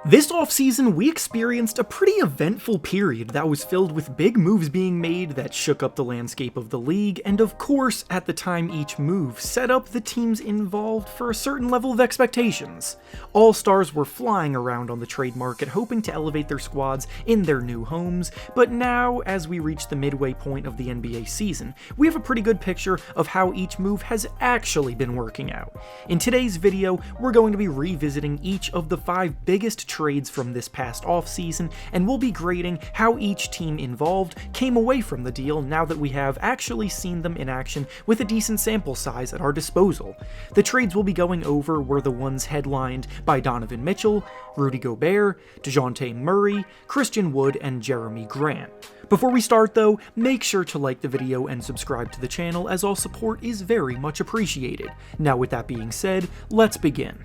This offseason, we experienced a pretty eventful period that was filled with big moves being made that shook up the landscape of the league, and of course, at the time each move set up the teams involved for a certain level of expectations. All-stars were flying around on the trade market hoping to elevate their squads in their new homes, but now, as we reach the midway point of the NBA season, we have a pretty good picture of how each move has actually been working out. In today's video, we're going to be revisiting each of the 5 biggest trades from this past offseason, and we'll be grading how each team involved came away from the deal now that we have actually seen them in action with a decent sample size at our disposal. The trades we'll be going over were the ones headlined by Donovan Mitchell, Rudy Gobert, DeJounte Murray, Christian Wood, and Jeremy Grant. Before we start though, make sure to like the video and subscribe to the channel, as all support is very much appreciated. Now with that being said, let's begin.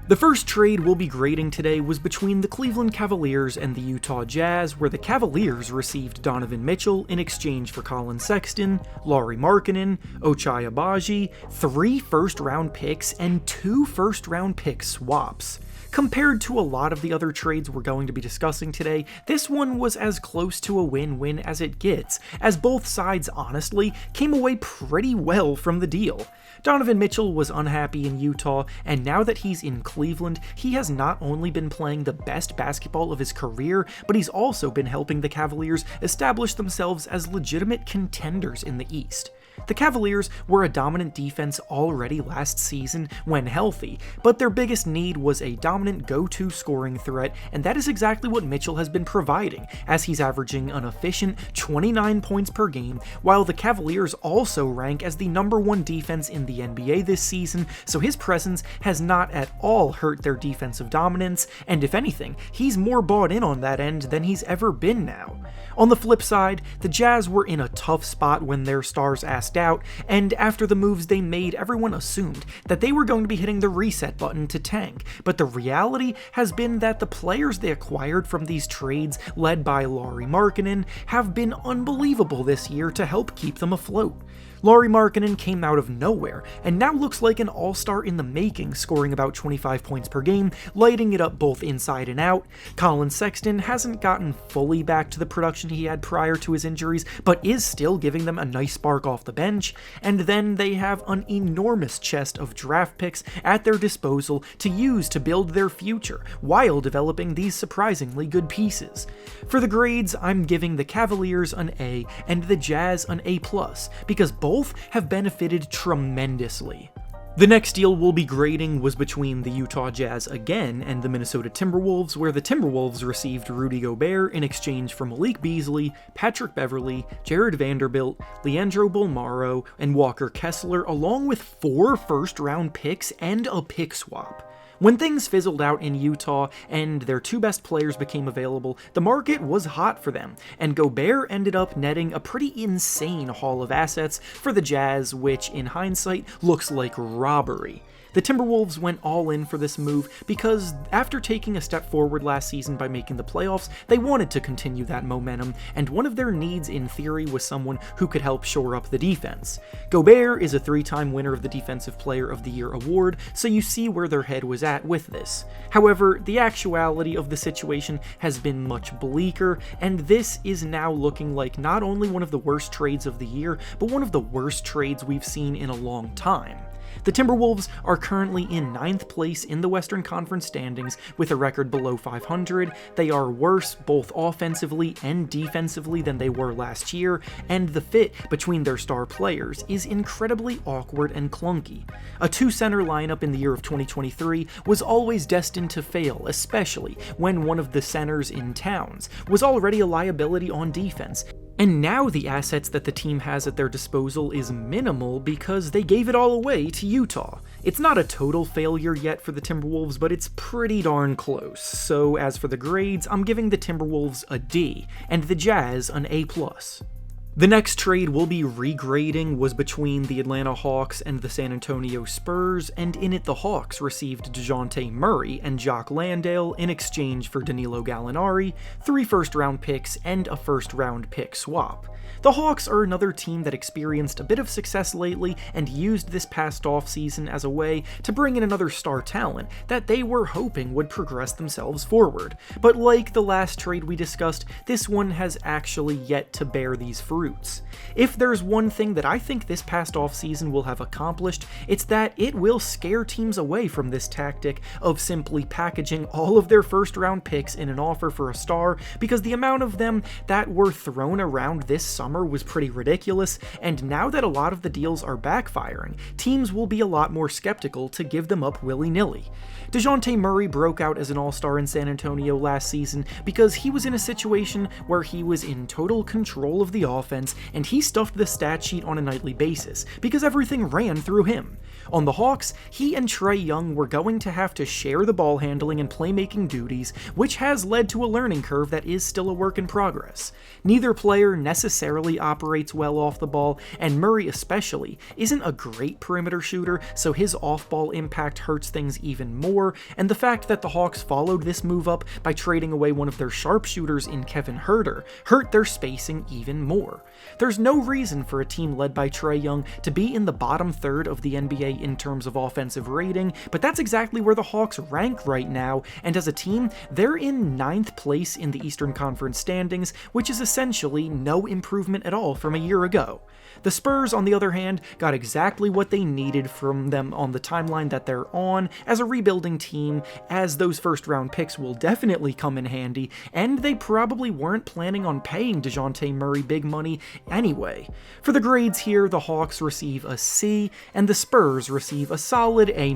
The first trade we'll be grading today was between the Cleveland Cavaliers and the Utah Jazz, where the Cavaliers received Donovan Mitchell in exchange for Colin Sexton, Lauri Markkanen, Ochai Agbaji, 3 first-round picks, and 2 first-round pick swaps. Compared to a lot of the other trades we're going to be discussing today, this one was as close to a win-win as it gets, as both sides honestly came away pretty well from the deal. Donovan Mitchell was unhappy in Utah, and now that he's in Cleveland, he has not only been playing the best basketball of his career, but he's also been helping the Cavaliers establish themselves as legitimate contenders in the East. The Cavaliers were a dominant defense already last season when healthy, but their biggest need was a dominant go-to scoring threat, and that is exactly what Mitchell has been providing, as he's averaging an efficient 29 points per game, while the Cavaliers also rank as the #1 defense in the NBA this season, so his presence has not at all hurt their defensive dominance, and if anything, he's more bought in on that end than he's ever been now. On the flip side, the Jazz were in a tough spot when their stars asked out, and after the moves they made, everyone assumed that they were going to be hitting the reset button to tank, but the reality has been that the players they acquired from these trades, led by Lauri Markkanen, have been unbelievable this year to help keep them afloat. Lauri Markkanen came out of nowhere, and now looks like an all-star in the making, scoring about 25 points per game, lighting it up both inside and out. Colin Sexton hasn't gotten fully back to the production he had prior to his injuries, but is still giving them a nice spark off the bench, and then they have an enormous chest of draft picks at their disposal to use to build their future, while developing these surprisingly good pieces. For the grades, I'm giving the Cavaliers an A and the Jazz an A+, because both have benefited tremendously. The next deal we'll be grading was between the Utah Jazz again and the Minnesota Timberwolves, where the Timberwolves received Rudy Gobert in exchange for Malik Beasley, Patrick Beverley, Jared Vanderbilt, Leandro Bolmaro, and Walker Kessler, along with 4 first-round picks and a pick swap. When things fizzled out in Utah and their 2 best players became available, the market was hot for them, and Gobert ended up netting a pretty insane haul of assets for the Jazz, which in hindsight looks like robbery. The Timberwolves went all in for this move because after taking a step forward last season by making the playoffs, they wanted to continue that momentum, and one of their needs in theory was someone who could help shore up the defense. Gobert is a 3-time winner of the Defensive Player of the Year award, so you see where their head was at with this. However, the actuality of the situation has been much bleaker, and this is now looking like not only one of the worst trades of the year, but one of the worst trades we've seen in a long time. The Timberwolves are currently in 9th place in the Western Conference standings with a record below 500. They are worse both offensively and defensively than they were last year, and the fit between their star players is incredibly awkward and clunky. A 2-center lineup in the year of 2023 was always destined to fail, especially when one of the centers in Towns was already a liability on defense. And now the assets that the team has at their disposal is minimal because they gave it all away to Utah. It's not a total failure yet for the Timberwolves, but it's pretty darn close. So as for the grades, I'm giving the Timberwolves a D, and the Jazz an A+. The next trade we'll be regrading was between the Atlanta Hawks and the San Antonio Spurs, and in it the Hawks received DeJounte Murray and Jock Landale in exchange for Danilo Gallinari, 3 first-round picks, and a first-round pick swap. The Hawks are another team that experienced a bit of success lately and used this past offseason as a way to bring in another star talent that they were hoping would progress themselves forward. But like the last trade we discussed, this one has actually yet to bear these fruits. If there's one thing that I think this past offseason will have accomplished, it's that it will scare teams away from this tactic of simply packaging all of their first-round picks in an offer for a star, because the amount of them that were thrown around this summer was pretty ridiculous, and now that a lot of the deals are backfiring, teams will be a lot more skeptical to give them up willy-nilly. DeJounte Murray broke out as an all-star in San Antonio last season because he was in a situation where he was in total control of the offense, and he stuffed the stat sheet on a nightly basis because everything ran through him. On the Hawks, he and Trae Young were going to have to share the ball handling and playmaking duties, which has led to a learning curve that is still a work in progress. Neither player necessarily operates well off the ball, and Murray especially isn't a great perimeter shooter, so his off-ball impact hurts things even more, and the fact that the Hawks followed this move up by trading away one of their sharpshooters in Kevin Huerter hurt their spacing even more. There's no reason for a team led by Trae Young to be in the bottom third of the NBA in terms of offensive rating, but that's exactly where the Hawks rank right now, and as a team, they're in 9th place in the Eastern Conference standings, which is essentially no improvement at all from a year ago. The Spurs, on the other hand, got exactly what they needed from them on the timeline that they're on as a rebuilding team, as those first-round picks will definitely come in handy, and they probably weren't planning on paying DeJounte Murray big money anyway. For the grades here, the Hawks receive a C, and the Spurs receive a solid A-.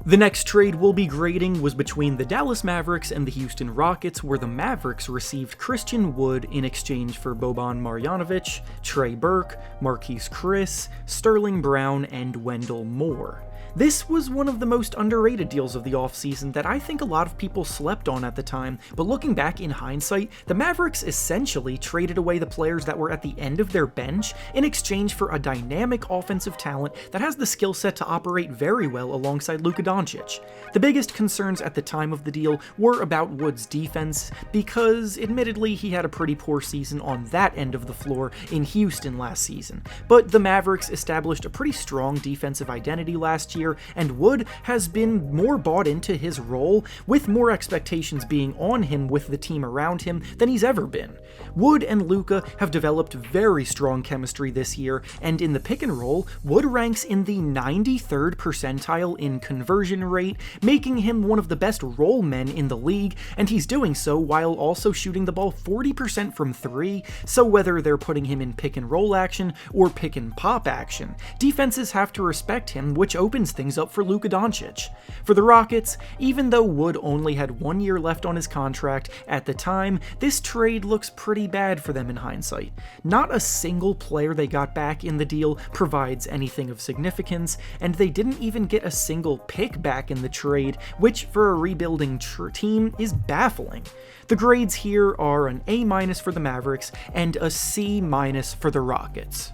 The next trade we'll be grading was between the Dallas Mavericks and the Houston Rockets, where the Mavericks received Christian Wood in exchange for Boban Marjanovic, Trey Burke, Marquise Chris, Sterling Brown, and Wendell Moore. This was one of the most underrated deals of the offseason that I think a lot of people slept on at the time, but looking back in hindsight, the Mavericks essentially traded away the players that were at the end of their bench in exchange for a dynamic offensive talent that has the skill set to operate very well alongside Luka Doncic. The biggest concerns at the time of the deal were about Wood's defense, because admittedly he had a pretty poor season on that end of the floor in Houston last season, but the Mavericks established a pretty strong defensive identity last year, and Wood has been more bought into his role, with more expectations being on him with the team around him than he's ever been. Wood and Luka have developed very strong chemistry this year, and in the pick and roll, Wood ranks in the 93rd percentile in conversion rate, making him one of the best roll men in the league, and he's doing so while also shooting the ball 40% from 3, so whether they're putting him in pick and roll action or pick and pop action, defenses have to respect him, which opens things up for Luka Doncic. For the Rockets, even though Wood only had 1 year left on his contract at the time, this trade looks pretty bad for them in hindsight. Not a single player they got back in the deal provides anything of significance, and they didn't even get a single pick back in the trade, which for a rebuilding team is baffling. The grades here are an A- for the Mavericks and a C- for the Rockets.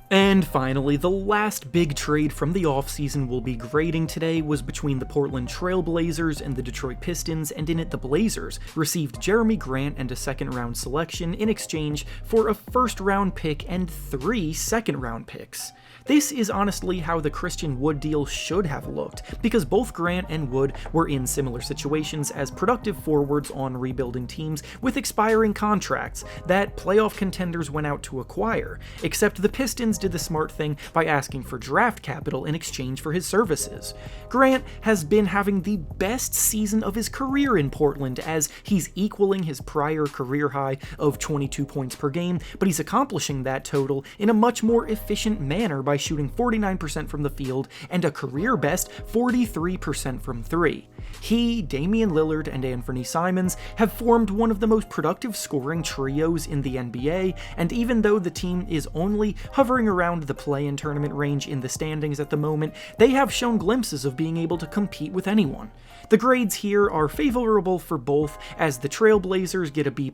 And finally, the last big trade from the offseason we'll be grading today was between the Portland Trail Blazers and the Detroit Pistons, and in it the Blazers received Jeremy Grant and a second-round selection in exchange for a first-round pick and 3 second-round picks. This is honestly how the Christian Wood deal should have looked, because both Grant and Wood were in similar situations as productive forwards on rebuilding teams with expiring contracts that playoff contenders went out to acquire, except the Pistons did the smart thing by asking for draft capital in exchange for his services. Grant has been having the best season of his career in Portland, as he's equaling his prior career high of 22 points per game, but he's accomplishing that total in a much more efficient manner by shooting 49% from the field and a career-best 43% from 3. He, Damian Lillard, and Anthony Simons have formed one of the most productive scoring trios in the NBA, and even though the team is only hovering hovering around the play-in tournament range in the standings at the moment, they have shown glimpses of being able to compete with anyone. The grades here are favorable for both, as the Trailblazers get a B+,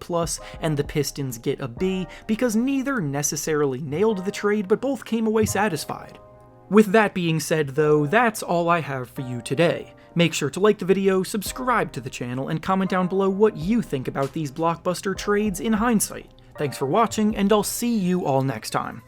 and the Pistons get a B, because neither necessarily nailed the trade, but both came away satisfied. With that being said though, that's all I have for you today. Make sure to like the video, subscribe to the channel, and comment down below what you think about these blockbuster trades in hindsight. Thanks for watching, and I'll see you all next time.